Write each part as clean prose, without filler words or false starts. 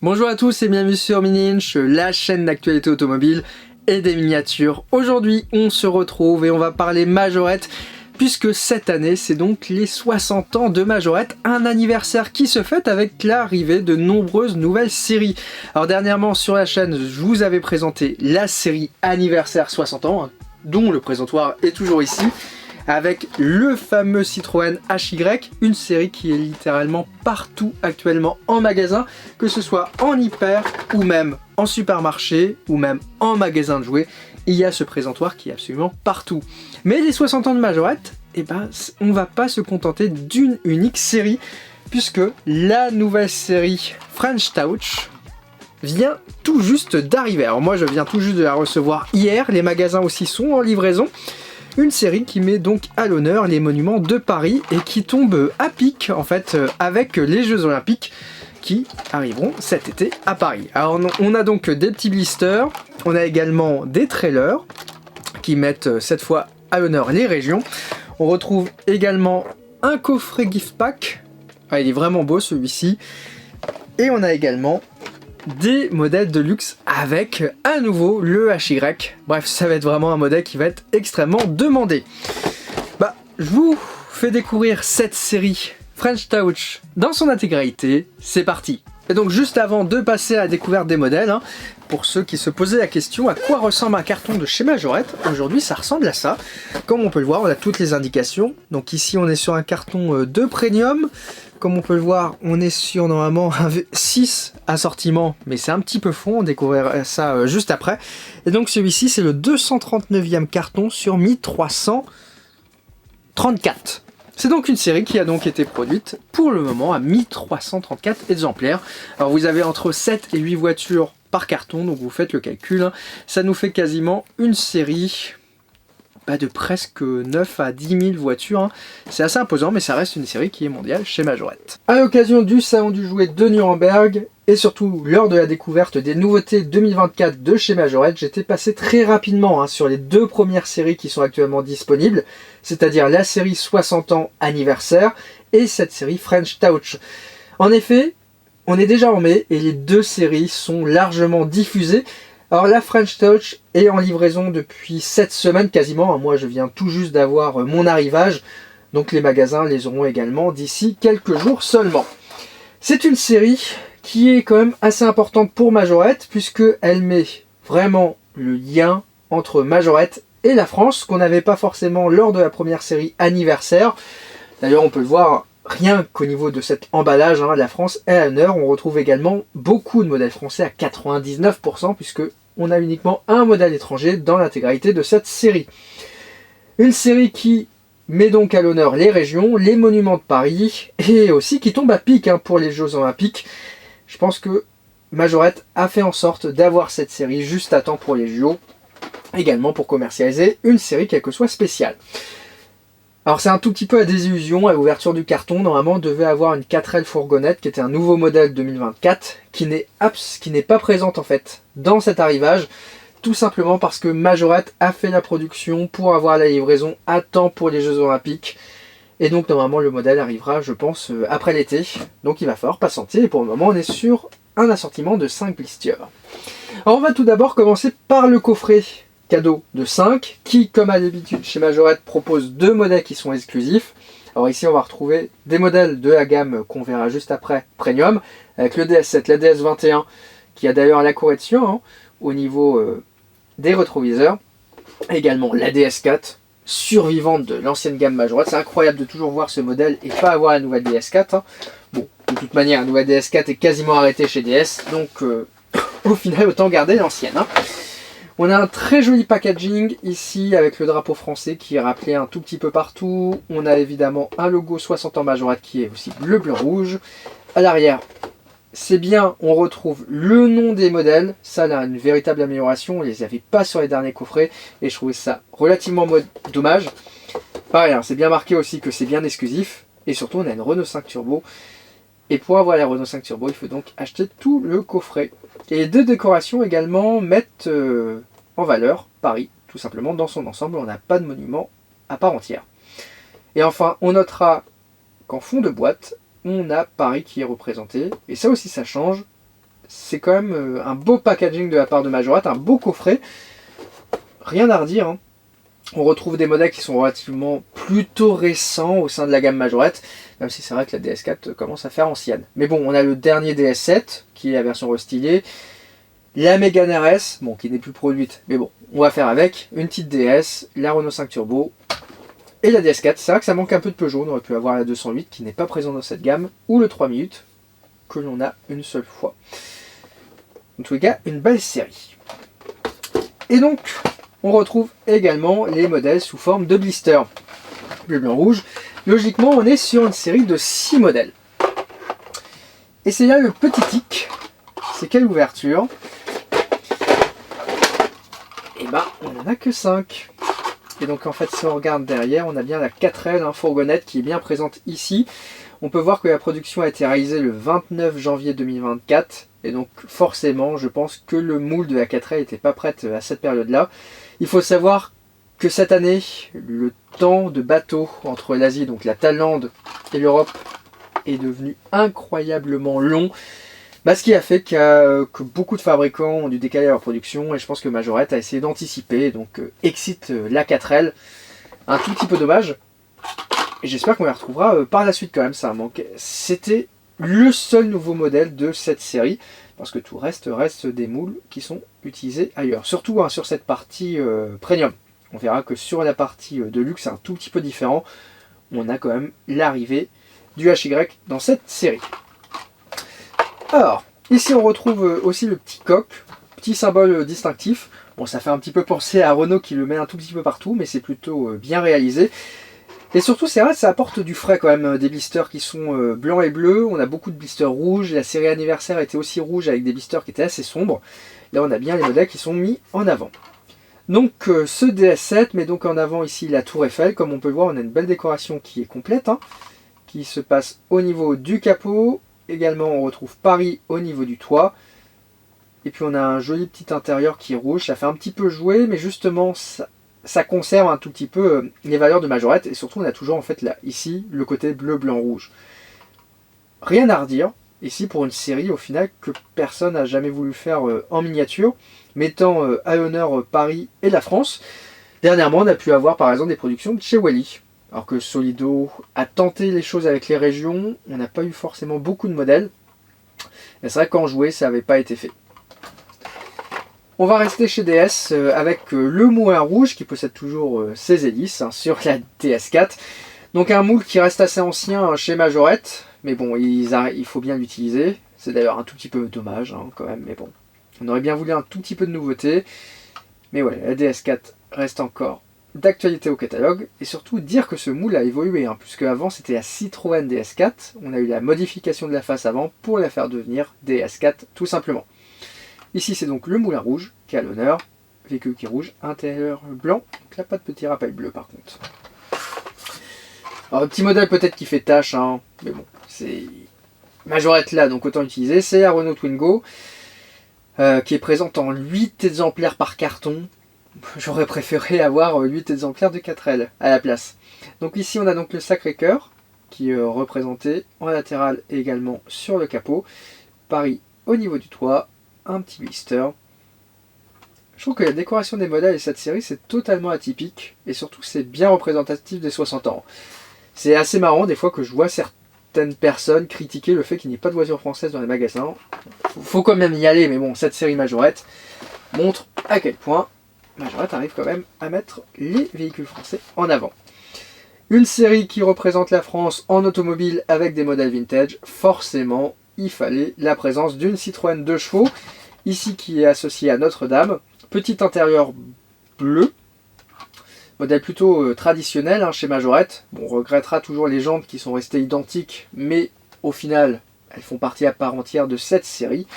Bonjour à tous et bienvenue sur Mini-Inch, la chaîne d'actualité automobile et des miniatures. Aujourd'hui, on se retrouve et on va parler Majorette, puisque cette année, c'est donc les 60 ans de Majorette, un anniversaire qui se fête avec l'arrivée de nombreuses nouvelles séries. Alors dernièrement sur la chaîne, je vous avais présenté la série Anniversaire 60 ans, dont le présentoir est toujours ici, avec le fameux Citroën HY, une série qui est littéralement partout actuellement en magasin, que ce soit en hyper ou même en supermarché ou même en magasin de jouets, il y a ce présentoir qui est absolument partout. Mais les 60 ans de Majorette, eh ben, on va pas se contenter d'une unique série, puisque la nouvelle série French Touch vient tout juste d'arriver. Alors moi je viens tout juste de la recevoir hier, les magasins aussi sont en livraison. Une série qui met donc à l'honneur les monuments de Paris et qui tombe à pic en fait avec les Jeux Olympiques qui arriveront cet été à Paris. Alors on a donc des petits blisters, on a également des trailers qui mettent cette fois à l'honneur les régions. On retrouve également un coffret gift pack, il est vraiment beau celui-ci, et on a également des modèles de luxe avec à nouveau le HY. Bref, ça va être vraiment un modèle qui va être extrêmement demandé. Je vous fais découvrir cette série French Touch dans son intégralité. C'est parti. Et donc juste avant de passer à la découverte des modèles, pour ceux qui se posaient la question à quoi ressemble un carton de chez Majorette, aujourd'hui ça ressemble à ça. Comme on peut le voir, on a toutes les indications. Donc ici on est sur un carton de premium. Comme on peut le voir, on est sur normalement un 6 assortiment, mais c'est un petit peu fond, on découvrira ça juste après. Et donc celui-ci, c'est le 239e carton sur 1334. C'est donc une série qui a donc été produite pour le moment à 1334 exemplaires. Alors vous avez entre 7 et 8 voitures par carton, donc vous faites le calcul. Ça nous fait quasiment une série de presque 9 à 10 000 voitures. C'est assez imposant, mais ça reste une série qui est mondiale chez Majorette. À l'occasion du salon du jouet de Nuremberg, et surtout lors de la découverte des nouveautés 2024 de chez Majorette, j'étais passé très rapidement sur les deux premières séries qui sont actuellement disponibles, c'est-à-dire la série 60 ans anniversaire et cette série French Touch. En effet, on est déjà en mai et les deux séries sont largement diffusées. Alors la French Touch est en livraison depuis 7 semaines quasiment, moi je viens tout juste d'avoir mon arrivage, donc les magasins les auront également d'ici quelques jours seulement. C'est une série qui est quand même assez importante pour Majorette, puisqu'elle met vraiment le lien entre Majorette et la France, qu'on n'avait pas forcément lors de la première série anniversaire. D'ailleurs on peut le voir, rien qu'au niveau de cet emballage, la France est à l'honneur. On retrouve également beaucoup de modèles français à 99%, puisque on a uniquement un modèle étranger dans l'intégralité de cette série. Une série qui met donc à l'honneur les régions, les monuments de Paris, et aussi qui tombe à pic pour les Jeux Olympiques. Je pense que Majorette a fait en sorte d'avoir cette série juste à temps pour les JO, également pour commercialiser une série quelle que soit spéciale. Alors c'est un tout petit peu à désillusion, à l'ouverture du carton, normalement on devait avoir une 4L fourgonnette qui était un nouveau modèle 2024, qui n'est pas présente en fait dans cet arrivage, tout simplement parce que Majorette a fait la production pour avoir la livraison à temps pour les Jeux Olympiques, et donc normalement le modèle arrivera je pense après l'été, donc il va falloir patienter, et pour le moment on est sur un assortiment de 5 blisters. Alors on va tout d'abord commencer par le coffret cadeau de 5, qui comme à l'habitude chez Majorette propose deux modèles qui sont exclusifs. Alors ici on va retrouver des modèles de la gamme qu'on verra juste après, Premium, avec le DS7, la DS21, qui a d'ailleurs la correction au niveau des rétroviseurs, également la DS4, survivante de l'ancienne gamme Majorette. C'est incroyable de toujours voir ce modèle et pas avoir la nouvelle DS4. Bon, de toute manière, la nouvelle DS4 est quasiment arrêtée chez DS, donc au final autant garder l'ancienne. On a un très joli packaging ici avec le drapeau français qui est rappelé un tout petit peu partout. On a évidemment un logo 60 ans Majorette qui est aussi bleu, bleu, rouge. À l'arrière, c'est bien, on retrouve le nom des modèles. Ça, là, une véritable amélioration. On ne les avait pas sur les derniers coffrets et je trouvais ça relativement dommage. Pareil, c'est bien marqué aussi que c'est bien exclusif. Et surtout, on a une Renault 5 Turbo. Et pour avoir la Renault 5 Turbo, il faut donc acheter tout le coffret. Et les deux décorations également mettent en valeur Paris, tout simplement dans son ensemble. On n'a pas de monument à part entière. Et enfin, on notera qu'en fond de boîte, on a Paris qui est représenté. Et ça aussi, ça change. c'est quand même un beau packaging de la part de Majorette, un beau coffret. Rien à redire, hein. On retrouve des modèles qui sont relativement plutôt récents au sein de la gamme Majorette, même si c'est vrai que la DS4 commence à faire ancienne. Mais bon, on a le dernier DS7, qui est la version restylée, la Mégane RS, bon, qui n'est plus produite, mais bon, on va faire avec, une petite DS, la Renault 5 Turbo, et la DS4. C'est vrai que ça manque un peu de Peugeot, on aurait pu avoir la 208, qui n'est pas présente dans cette gamme, ou le 3 minutes, que l'on a une seule fois. En tout cas, une belle série. Et donc, on retrouve également les modèles sous forme de blister. Bleu, blanc, rouge. Logiquement, on est sur une série de 6 modèles. Et c'est là le petit tic. C'est quelle ouverture? Et ben, on n'en a que 5. Et donc en fait, si on regarde derrière, on a bien la 4L, fourgonnette, qui est bien présente ici. On peut voir que la production a été réalisée le 29 janvier 2024. Et donc forcément, je pense que le moule de la 4L n'était pas prête à cette période-là. Il faut savoir que cette année, le temps de bateau entre l'Asie, donc la Thaïlande et l'Europe, est devenu incroyablement long. Ce qui a fait que beaucoup de fabricants ont dû décaler leur production, et je pense que Majorette a essayé d'anticiper, donc excite la 4L. Un tout petit peu dommage, et j'espère qu'on les retrouvera par la suite quand même, ça manque. C'était le seul nouveau modèle de cette série, parce que tout reste des moules qui sont utilisés ailleurs. Surtout sur cette partie premium. On verra que sur la partie de luxe, c'est un tout petit peu différent. On a quand même l'arrivée du HY dans cette série. Alors, ici on retrouve aussi le petit coq, petit symbole distinctif. Bon, ça fait un petit peu penser à Renault qui le met un tout petit peu partout, mais c'est plutôt bien réalisé. Et surtout, c'est vrai, ça apporte du frais quand même, des blisters qui sont blancs et bleus. On a beaucoup de blisters rouges. La série anniversaire était aussi rouge avec des blisters qui étaient assez sombres. Là, on a bien les modèles qui sont mis en avant. Donc, ce DS7 met donc en avant ici la Tour Eiffel. Comme on peut le voir, on a une belle décoration qui est complète, hein, qui se passe au niveau du capot. Également, on retrouve Paris au niveau du toit. Et puis, on a un joli petit intérieur qui est rouge. Ça fait un petit peu jouer, mais justement, ça conserve un tout petit peu les valeurs de Majorette. Et surtout, on a toujours en fait là, ici, le côté bleu, blanc, rouge. Rien à redire. Ici, pour une série, au final, que personne n'a jamais voulu faire en miniature, mettant à l'honneur Paris et la France. Dernièrement, on a pu avoir par exemple des productions de chez Wally. Alors que Solido a tenté les choses avec les régions, on n'a pas eu forcément beaucoup de modèles. Mais c'est vrai qu'en jouer, ça n'avait pas été fait. On va rester chez DS avec le Moulin Rouge qui possède toujours ses hélices sur la DS4. Donc un moule qui reste assez ancien chez Majorette, mais bon, il faut bien l'utiliser. C'est d'ailleurs un tout petit peu dommage quand même, mais bon. On aurait bien voulu un tout petit peu de nouveauté. Mais ouais, la DS4 reste encore d'actualité au catalogue. Et surtout dire que ce moule a évolué, puisque avant c'était la Citroën DS4. On a eu la modification de la face avant pour la faire devenir DS4 tout simplement. Ici c'est donc le Moulin Rouge qui est à l'honneur. Véhicule qui est rouge, intérieur blanc. Donc là pas de petit rappel bleu par contre. Alors un petit modèle peut-être qui fait tâche, mais bon, c'est Majorette là, donc autant utiliser. C'est la Renault Twingo. Qui est présente en 8 exemplaires par carton. J'aurais préféré avoir 8 exemplaires de 4L à la place. Donc ici on a donc le Sacré-Cœur qui est représenté en latéral et également sur le capot. Paris au niveau du toit, un petit blister. Je trouve que la décoration des modèles et cette série c'est totalement atypique et surtout c'est bien représentatif des 60 ans. C'est assez marrant des fois que je vois certaines personnes critiquer le fait qu'il n'y ait pas de voiture française dans les magasins. Faut quand même y aller, mais bon, cette série Majorette montre à quel point Majorette arrive quand même à mettre les véhicules français en avant. Une série qui représente la France en automobile avec des modèles vintage, forcément, il fallait la présence d'une Citroën 2 chevaux, ici qui est associée à Notre-Dame. Petit intérieur bleu, modèle plutôt traditionnel chez Majorette. Bon, on regrettera toujours les jantes qui sont restées identiques, mais au final, elles font partie à part entière de cette série.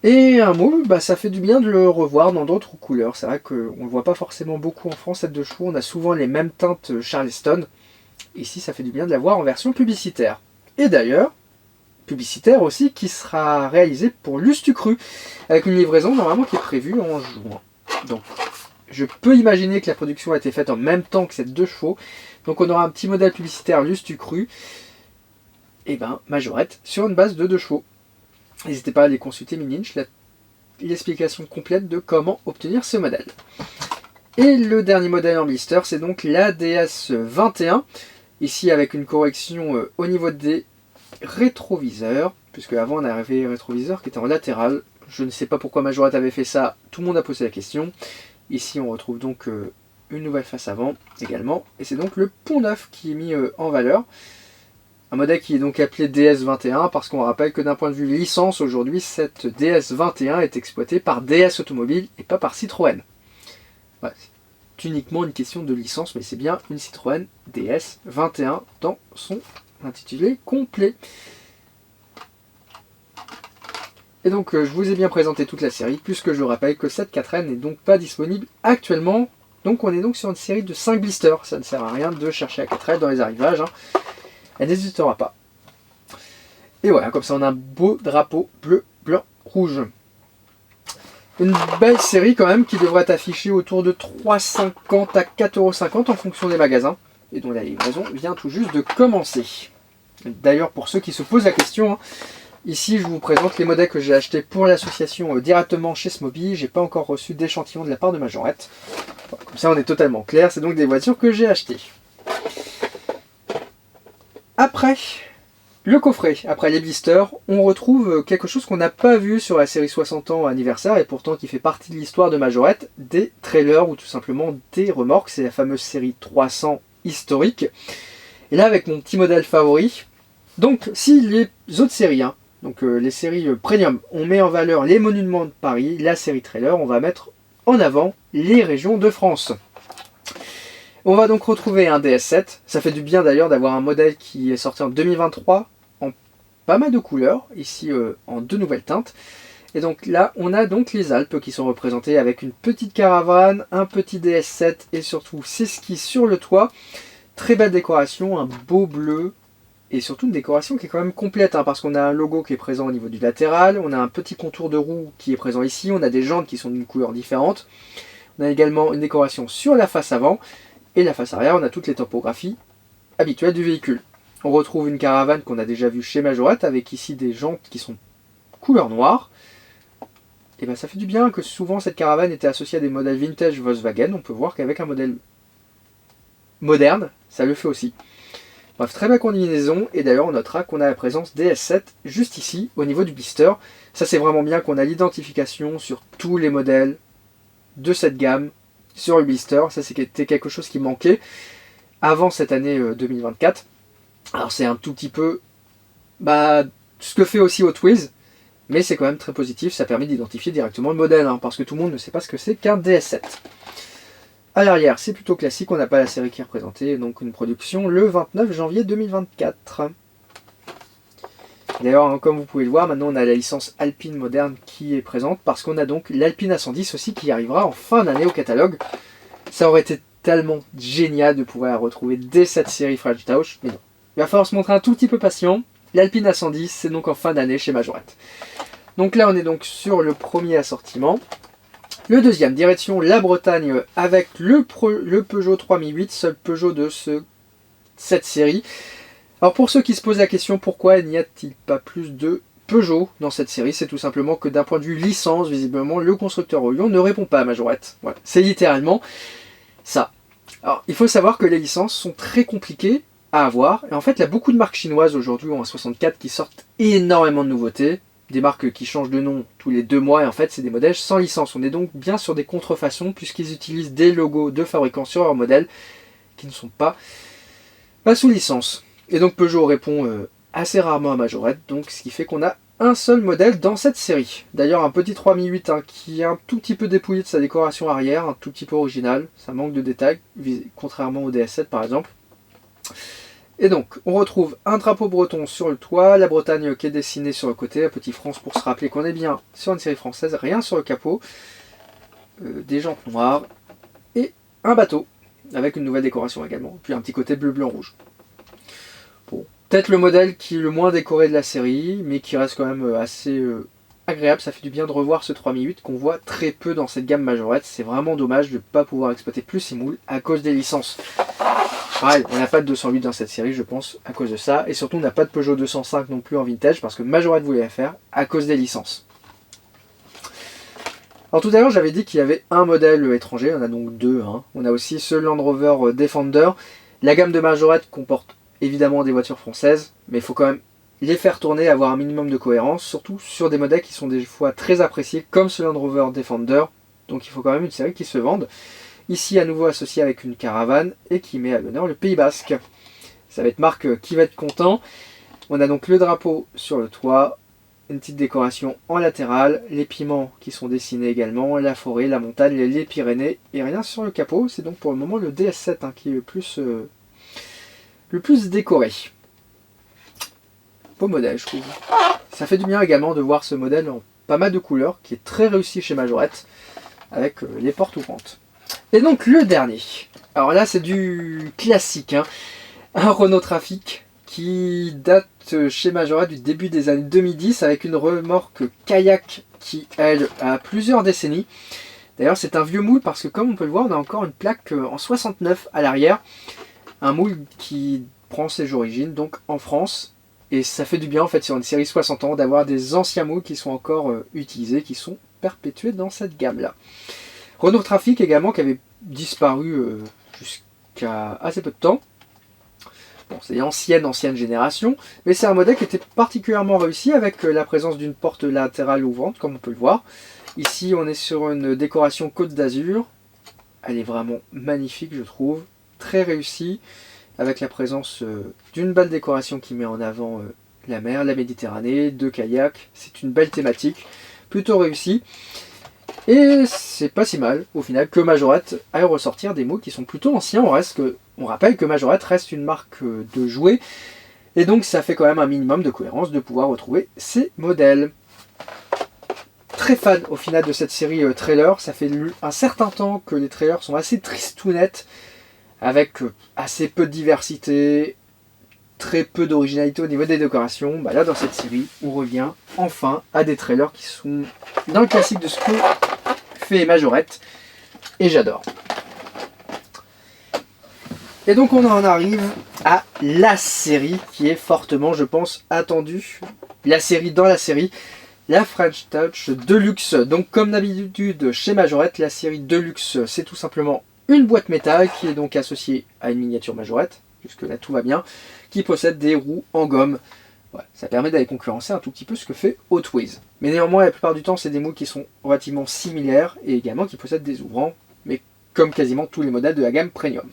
Et un moule, ça fait du bien de le revoir dans d'autres couleurs. C'est vrai qu'on ne le voit pas forcément beaucoup en France, cette 2 chevaux. On a souvent les mêmes teintes Charleston. Ici, ça fait du bien de la voir en version publicitaire. Et d'ailleurs, publicitaire aussi, qui sera réalisé pour Lustucru, avec une livraison normalement qui est prévue en juin. Donc, je peux imaginer que la production a été faite en même temps que cette 2 chevaux. Donc on aura un petit modèle publicitaire Lustucru. Et Majorette sur une base de 2 chevaux. N'hésitez pas à aller consulter Mininch, l'explication complète de comment obtenir ce modèle. Et le dernier modèle en blister, c'est donc la DS21, ici avec une correction au niveau des rétroviseurs, puisque avant on avait les rétroviseurs qui étaient en latéral. Je ne sais pas pourquoi Majorette avait fait ça, tout le monde a posé la question. Ici on retrouve donc une nouvelle face avant également, et c'est donc le pont neuf qui est mis en valeur. Un modèle qui est donc appelé DS21 parce qu'on rappelle que d'un point de vue licence, aujourd'hui, cette DS21 est exploitée par DS Automobile et pas par Citroën. Voilà, c'est uniquement une question de licence, mais c'est bien une Citroën DS21 dans son intitulé complet. Et donc je vous ai bien présenté toute la série, puisque je rappelle que cette 4N n'est donc pas disponible actuellement. Donc on est donc sur une série de 5 blisters, ça ne sert à rien de chercher la 4N dans les arrivages. Elle n'hésitera pas. Et voilà, comme ça on a un beau drapeau bleu, blanc, rouge. Une belle série quand même qui devrait être affichée autour de 3,50 à 4,50 € en fonction des magasins. Et dont la livraison vient tout juste de commencer. D'ailleurs pour ceux qui se posent la question, ici je vous présente les modèles que j'ai achetés pour l'association directement chez Smoby. J'ai pas encore reçu d'échantillon de la part de Majorette. Voilà, comme ça on est totalement clair, c'est donc des voitures que j'ai achetées. Après le coffret, après les blisters, on retrouve quelque chose qu'on n'a pas vu sur la série 60 ans anniversaire et pourtant qui fait partie de l'histoire de Majorette, des trailers ou tout simplement des remorques. C'est la fameuse série 300 historique. Et là avec mon petit modèle favori, donc si les autres séries, donc les séries premium, on met en valeur les monuments de Paris, la série trailer, on va mettre en avant les régions de France. On va donc retrouver un DS7, ça fait du bien d'ailleurs d'avoir un modèle qui est sorti en 2023 en pas mal de couleurs, ici en 2 nouvelles teintes. Et donc là on a donc les Alpes qui sont représentées avec une petite caravane, un petit DS7 et surtout ses skis sur le toit. Très belle décoration, un beau bleu et surtout une décoration qui est quand même complète parce qu'on a un logo qui est présent au niveau du latéral, on a un petit contour de roue qui est présent ici, on a des jantes qui sont d'une couleur différente, on a également une décoration sur la face avant. Et la face arrière, on a toutes les topographies habituelles du véhicule. On retrouve une caravane qu'on a déjà vue chez Majorette, avec ici des jantes qui sont couleur noire. Et bien ça fait du bien que souvent cette caravane était associée à des modèles vintage Volkswagen. On peut voir qu'avec un modèle moderne, ça le fait aussi. Bref, très belle combinaison. Et d'ailleurs, on notera qu'on a la présence DS7 juste ici, au niveau du blister. Ça c'est vraiment bien qu'on a l'identification sur tous les modèles de cette gamme sur le blister. Ça c'était quelque chose qui manquait avant cette année 2024. Alors c'est un tout petit peu ce que fait aussi Hot Wheels, mais c'est quand même très positif, ça permet d'identifier directement le modèle, parce que tout le monde ne sait pas ce que c'est qu'un DS7. À l'arrière c'est plutôt classique, on n'a pas la série qui est représentée, donc une production le 29 janvier 2024. D'ailleurs, comme vous pouvez le voir, maintenant on a la licence Alpine moderne qui est présente, parce qu'on a donc l'Alpine A110 aussi qui arrivera en fin d'année au catalogue. Ça aurait été tellement génial de pouvoir la retrouver dès cette série French Touch, mais non. Il va falloir se montrer un tout petit peu patient. L'Alpine A110, c'est donc en fin d'année chez Majorette. Donc là, on est donc sur le premier assortiment. Le deuxième, direction la Bretagne, avec le Peugeot 3008, seul Peugeot de cette série. Alors pour ceux qui se posent la question pourquoi n'y a-t-il pas plus de Peugeot dans cette série, c'est tout simplement que d'un point de vue licence, visiblement le constructeur au Lyon ne répond pas à Majorette. Voilà, c'est littéralement ça. Alors il faut savoir que les licences sont très compliquées à avoir, et en fait il y a beaucoup de marques chinoises aujourd'hui en 64 qui sortent énormément de nouveautés, des marques qui changent de nom tous les 2 mois, et en fait c'est des modèles sans licence. On est donc bien sur des contrefaçons puisqu'ils utilisent des logos de fabricants sur leurs modèles qui ne sont pas sous licence. Et donc Peugeot répond assez rarement à Majorette, donc ce qui fait qu'on a un seul modèle dans cette série. D'ailleurs un petit 3008 qui est un tout petit peu dépouillé de sa décoration arrière, un tout petit peu original, ça manque de détails, contrairement au DS7 par exemple. Et donc on retrouve un drapeau breton sur le toit, la Bretagne qui est dessinée sur le côté, un petit France pour se rappeler qu'on est bien sur une série française, rien sur le capot, des jantes noires et un bateau avec une nouvelle décoration également, puis un petit côté bleu, blanc, rouge. Bon, peut-être le modèle qui est le moins décoré de la série, mais qui reste quand même assez agréable, ça fait du bien de revoir ce 3008 qu'on voit très peu dans cette gamme majorette. C'est vraiment dommage de ne pas pouvoir exploiter plus ces moules à cause des licences. Pareil, on n'a pas de 208 dans cette série, je pense, à cause de ça. Et surtout, on n'a pas de Peugeot 205 non plus en vintage, parce que Majorette voulait la faire à cause des licences. Alors tout à l'heure, j'avais dit qu'il y avait un modèle étranger, on a donc deux. On a aussi ce Land Rover Defender. La gamme de Majorette comporte évidemment des voitures françaises, mais il faut quand même les faire tourner, avoir un minimum de cohérence, surtout sur des modèles qui sont des fois très appréciés, comme ce Land Rover Defender. Donc il faut quand même une série qui se vende. Ici à nouveau associé avec une caravane et qui met à l'honneur le Pays Basque. Ça va être Marc qui va être content. On a donc le drapeau sur le toit, une petite décoration en latéral, les piments qui sont dessinés également, la forêt, la montagne, les Pyrénées et rien sur le capot. C'est donc pour le moment le DS7 qui est le plus décoré. Beau modèle, je trouve. Ça fait du bien également de voir ce modèle en pas mal de couleurs, qui est très réussi chez Majorette, avec les portes ouvrantes. Et donc le dernier. Alors là, c'est du classique. Un Renault Trafic qui date chez Majorette du début des années 2010, avec une remorque kayak qui, elle, a plusieurs décennies. D'ailleurs, c'est un vieux moule parce que, comme on peut le voir, on a encore une plaque en 69 à l'arrière. Un moule qui prend ses origines, donc en France. Et ça fait du bien en fait sur une série 60 ans d'avoir des anciens moules qui sont encore utilisés, qui sont perpétués dans cette gamme-là. Renault Trafic également qui avait disparu jusqu'à assez peu de temps. Bon, c'est ancienne génération, mais c'est un modèle qui était particulièrement réussi avec la présence d'une porte latérale ouvrante, comme on peut le voir. Ici, on est sur une décoration Côte d'Azur. Elle est vraiment magnifique, je trouve. Très réussie. Avec la présence d'une belle décoration qui met en avant la mer, la Méditerranée, deux kayaks. C'est une belle thématique, plutôt réussie. Et c'est pas si mal, au final, que Majorette aille ressortir des mots qui sont plutôt anciens. On rappelle que Majorette reste une marque de jouets, et donc ça fait quand même un minimum de cohérence de pouvoir retrouver ces modèles. Très fan au final de cette série trailer. Ça fait un certain temps que les trailers sont assez tristounettes, avec assez peu de diversité, très peu d'originalité au niveau des décorations. Là, dans cette série, on revient enfin à des trailers qui sont dans le classique de ce que fait Majorette, et j'adore. Et donc on en arrive à la série qui est fortement, je pense, attendue. La série dans la série, la French Touch Deluxe. Donc comme d'habitude chez Majorette, la série Deluxe, c'est tout simplement une boîte métal qui est donc associée à une miniature Majorette, jusque là tout va bien, qui possède des roues en gomme. Ouais, ça permet d'aller concurrencer un tout petit peu ce que fait Hot Wheels. Mais néanmoins, la plupart du temps, c'est des moules qui sont relativement similaires et également qui possèdent des ouvrants, mais comme quasiment tous les modèles de la gamme Premium.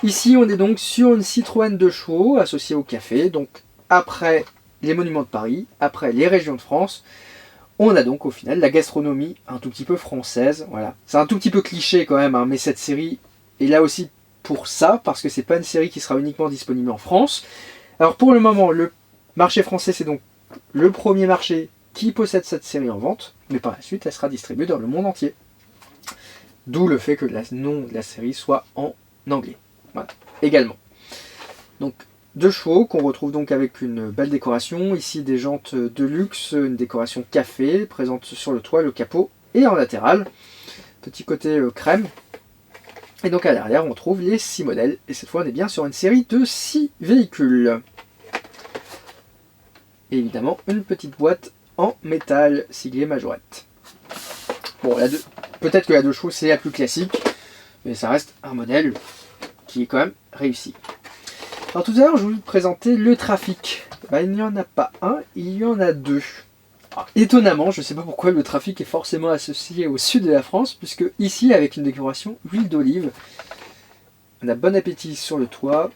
Ici, on est donc sur une Citroën 2 chevaux associée au café. Donc après les monuments de Paris, après les régions de France, on a donc au final la gastronomie un tout petit peu française. Voilà. C'est un tout petit peu cliché quand même, mais cette série est là aussi pour ça, parce que c'est pas une série qui sera uniquement disponible en France. Alors pour le moment, le marché français, c'est donc le premier marché qui possède cette série en vente, mais par la suite, elle sera distribuée dans le monde entier. D'où le fait que le nom de la série soit en anglais. Voilà, également. Donc, 2 chevaux qu'on retrouve donc avec une belle décoration. Ici, des jantes de luxe, une décoration café, présente sur le toit, le capot et en latéral. Petit côté crème. Et donc à l'arrière, on trouve les 6 modèles. Et cette fois, on est bien sur une série de 6 véhicules. Et évidemment, une petite boîte en métal siglée Majorette. Bon, peut-être que la 2 chevaux, c'est la plus classique. Mais ça reste un modèle qui est quand même réussi. Alors tout à l'heure, je voulais vous présenter le Trafic. Il n'y en a pas un, il y en a 2. Alors, étonnamment, je ne sais pas pourquoi le Trafic est forcément associé au sud de la France, puisque ici, avec une décoration huile d'olive, on a Bon Appétit sur le toit,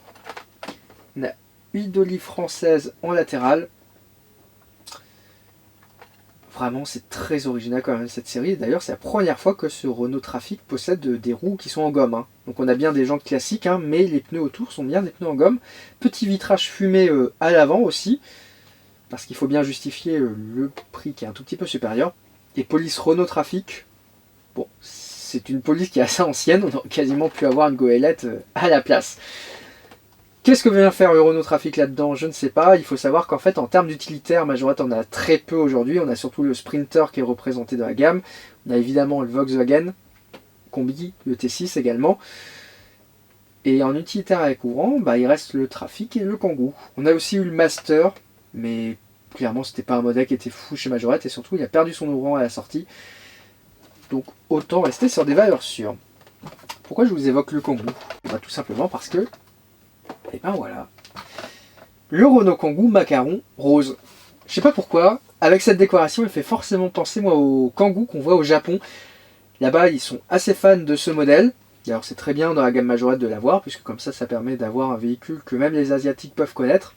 on a huile d'olive française en latéral. Vraiment, c'est très original quand même cette série. D'ailleurs, c'est la première fois que ce Renault Trafic possède des roues qui sont en gomme. Donc on a bien des jantes classiques, mais les pneus autour sont bien des pneus en gomme. Petit vitrage fumé à l'avant aussi, parce qu'il faut bien justifier le prix qui est un tout petit peu supérieur. Et police Renault Trafic, bon, c'est une police qui est assez ancienne, on aurait quasiment pu avoir une goélette à la place. Qu'est-ce que vient faire le Renault Trafic là-dedans? Je ne sais pas. Il faut savoir qu'en fait, en termes d'utilitaire, Majorette en a très peu aujourd'hui. On a surtout le Sprinter qui est représenté dans la gamme. On a évidemment le Volkswagen Combi, le T6 également. Et en utilitaire à courant, il reste le Trafic et le Kangoo. On a aussi eu le Master, mais clairement, c'était pas un modèle qui était fou chez Majorette. Et surtout, il a perdu son ouvrant à la sortie. Donc, autant rester sur des valeurs sûres. Pourquoi je vous évoque le Kangoo? Tout simplement parce que, et ben voilà, le Renault Kangoo macaron rose. Je sais pas pourquoi, avec cette décoration, il fait forcément penser moi au Kangoo qu'on voit au Japon. Là-bas, ils sont assez fans de ce modèle. D'ailleurs, c'est très bien dans la gamme Majorette de l'avoir, puisque comme ça permet d'avoir un véhicule que même les Asiatiques peuvent connaître.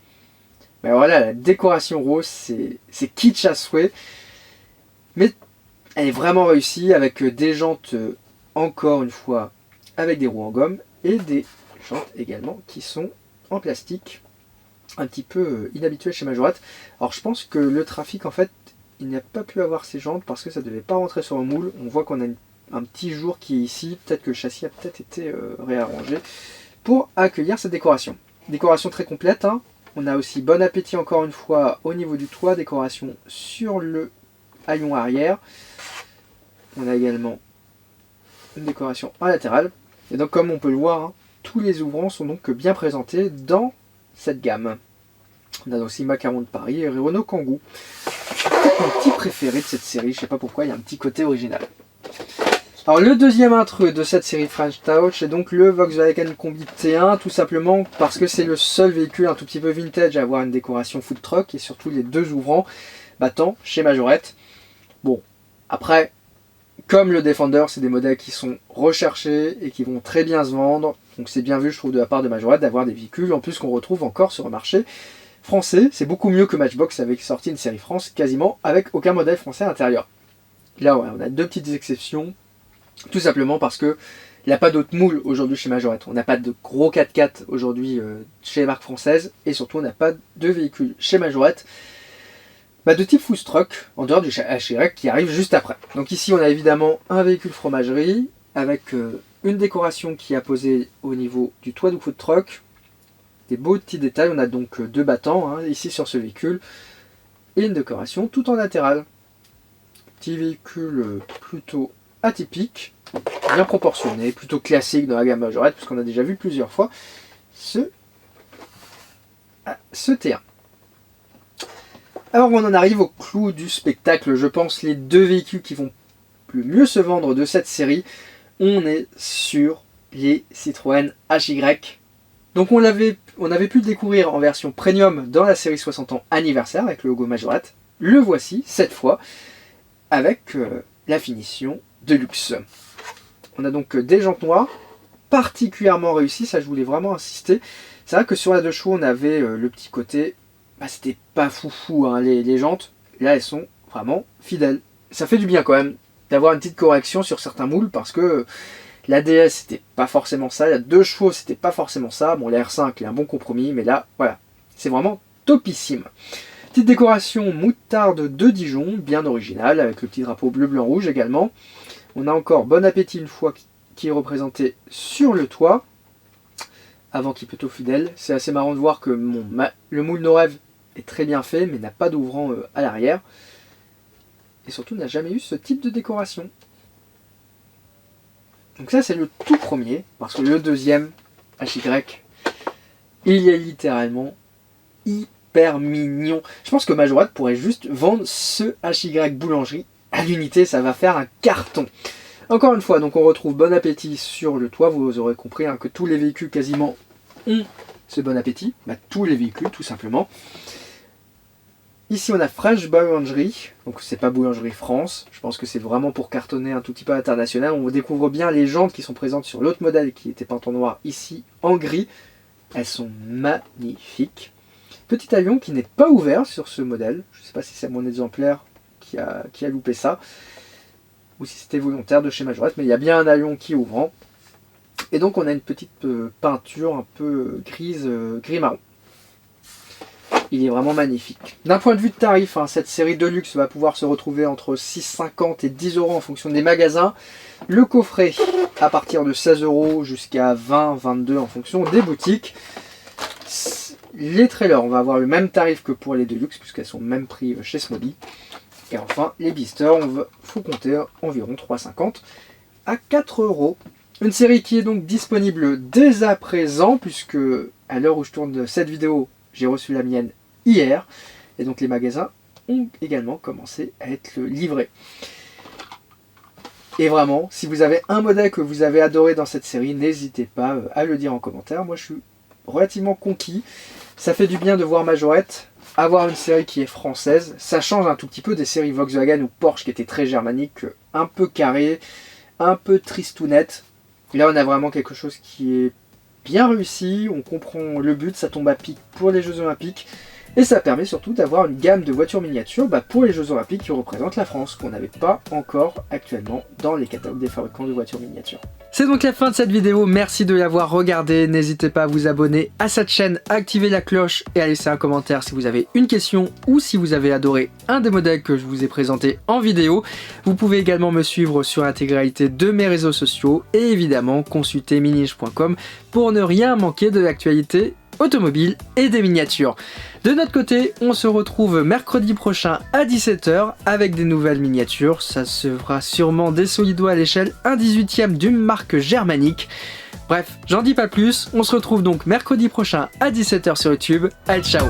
Mais voilà, la décoration rose, c'est kitsch à souhait. Mais elle est vraiment réussie, avec des jantes, encore une fois, avec des roues en gomme, et des jantes également qui sont en plastique, un petit peu inhabituel chez Majorette. Alors je pense que le Trafic, en fait, il n'a pas pu avoir ces jantes parce que ça ne devait pas rentrer sur le moule. On voit qu'on a un petit jour qui est ici, peut-être que le châssis a peut-être été réarrangé pour accueillir cette décoration. Décoration très complète, hein. On a aussi Bon Appétit encore une fois au niveau du toit, décoration sur le haillon arrière. On a également une décoration en latéral. Et donc comme on peut le voir, hein, tous les ouvrants sont donc bien présentés dans cette gamme. On a aussi Macaron de Paris et Renault Kangoo. Mon petit préféré de cette série, je sais pas pourquoi, il y a un petit côté original. Alors le deuxième intrus de cette série French Touch est donc le Volkswagen Combi T1, tout simplement parce que c'est le seul véhicule un tout petit peu vintage à avoir une décoration food truck et surtout les deux ouvrants battant chez Majorette. Bon, après, comme le Defender, c'est des modèles qui sont recherchés et qui vont très bien se vendre. Donc c'est bien vu, je trouve, de la part de Majorette d'avoir des véhicules en plus qu'on retrouve encore sur le marché français. C'est beaucoup mieux que Matchbox avec sorti une série France quasiment avec aucun modèle français à l'intérieur. Là, ouais, on a deux petites exceptions. Tout simplement parce que il n'y a pas d'autres moules aujourd'hui chez Majorette. On n'a pas de gros 4x4 aujourd'hui chez les marques françaises. Et surtout, on n'a pas de véhicules chez Majorette de type food truck, en dehors du HY qui arrive juste après. Donc ici, on a évidemment un véhicule fromagerie avec une décoration qui est posée au niveau du toit du food truck. Des beaux petits détails. On a donc deux battants ici sur ce véhicule. Et une décoration tout en latéral. Petit véhicule plutôt atypique, bien proportionné, plutôt classique dans la gamme Majorette, puisqu'on a déjà vu plusieurs fois ce T1. Alors on en arrive au clou du spectacle, je pense les deux véhicules qui vont le mieux se vendre de cette série, on est sur les Citroën HY. Donc on avait pu le découvrir en version premium dans la série 60 ans anniversaire avec le logo Majorette. Le voici cette fois avec la finition de luxe. On a donc des jantes noires, particulièrement réussies, ça je voulais vraiment insister. C'est vrai que sur la 2 chevaux, on avait le petit côté, c'était pas foufou, hein, les jantes. Là, elles sont vraiment fidèles. Ça fait du bien quand même d'avoir une petite correction sur certains moules, parce que la DS, c'était pas forcément ça. La 2 chevaux, c'était pas forcément ça. Bon, la R5 est un bon compromis, mais là, voilà, c'est vraiment topissime. Petite décoration moutarde de Dijon, bien originale, avec le petit drapeau bleu, blanc, rouge également. On a encore Bon Appétit une fois qui est représenté sur le toit, avant qu'il peut au fidèle. C'est assez marrant de voir que le moule No Rêve est très bien fait, mais n'a pas d'ouvrant à l'arrière. Et surtout n'a jamais eu ce type de décoration. Donc ça c'est le tout premier, parce que le deuxième, HY, il est littéralement hyper mignon. Je pense que Majorette pourrait juste vendre ce HY boulangerie à l'unité, ça va faire un carton. Encore une fois, donc on retrouve Bon Appétit sur le toit, vous aurez compris que tous les véhicules quasiment ont ce Bon Appétit, tous les véhicules tout simplement. Ici on a French Boulangerie, donc c'est pas Boulangerie France, je pense que c'est vraiment pour cartonner un tout petit peu international. On découvre bien les jantes qui sont présentes sur l'autre modèle qui était peint en noir, ici en gris. Elles sont magnifiques. Petit avion qui n'est pas ouvert sur ce modèle, je ne sais pas si c'est mon exemplaire qui a loupé ça, ou si c'était volontaire de chez Majorette, mais il y a bien un avion qui est ouvrant. Et donc on a une petite peinture un peu grise, gris-marron. Il est vraiment magnifique. D'un point de vue de tarif, cette série de luxe va pouvoir se retrouver entre 6,50 et 10 € en fonction des magasins. Le coffret à partir de 16 € jusqu'à 20, 22 en fonction des boutiques. Les trailers, on va avoir le même tarif que pour les Deluxe, puisqu'elles sont le même prix chez Smoby. Et enfin, les blisters, faut compter environ 3,50 à 4 €. Une série qui est donc disponible dès à présent, puisque à l'heure où je tourne cette vidéo, j'ai reçu la mienne hier. Et donc les magasins ont également commencé à être livrés. Et vraiment, si vous avez un modèle que vous avez adoré dans cette série, n'hésitez pas à le dire en commentaire. Moi, je suis relativement conquis. Ça fait du bien de voir Majorette avoir une série qui est française. Ça change un tout petit peu des séries Volkswagen ou Porsche qui étaient très germaniques, un peu carrées, un peu tristounettes. Là, on a vraiment quelque chose qui est bien réussi. On comprend le but, ça tombe à pic pour les Jeux Olympiques. Et ça permet surtout d'avoir une gamme de voitures miniatures pour les Jeux Olympiques qui représentent la France, qu'on n'avait pas encore actuellement dans les catalogues des fabricants de voitures miniatures. C'est donc la fin de cette vidéo, merci de l'avoir regardée, n'hésitez pas à vous abonner à cette chaîne, à activer la cloche et à laisser un commentaire si vous avez une question ou si vous avez adoré un des modèles que je vous ai présenté en vidéo. Vous pouvez également me suivre sur l'intégralité de mes réseaux sociaux et évidemment consulter minige.com pour ne rien manquer de l'actualité automobile et des miniatures. De notre côté, on se retrouve mercredi prochain à 17 h avec des nouvelles miniatures. Ça se fera sûrement des Solido à l'échelle 1/18e d'une marque germanique. Bref, j'en dis pas plus. On se retrouve donc mercredi prochain à 17 h sur YouTube. Allez, ciao!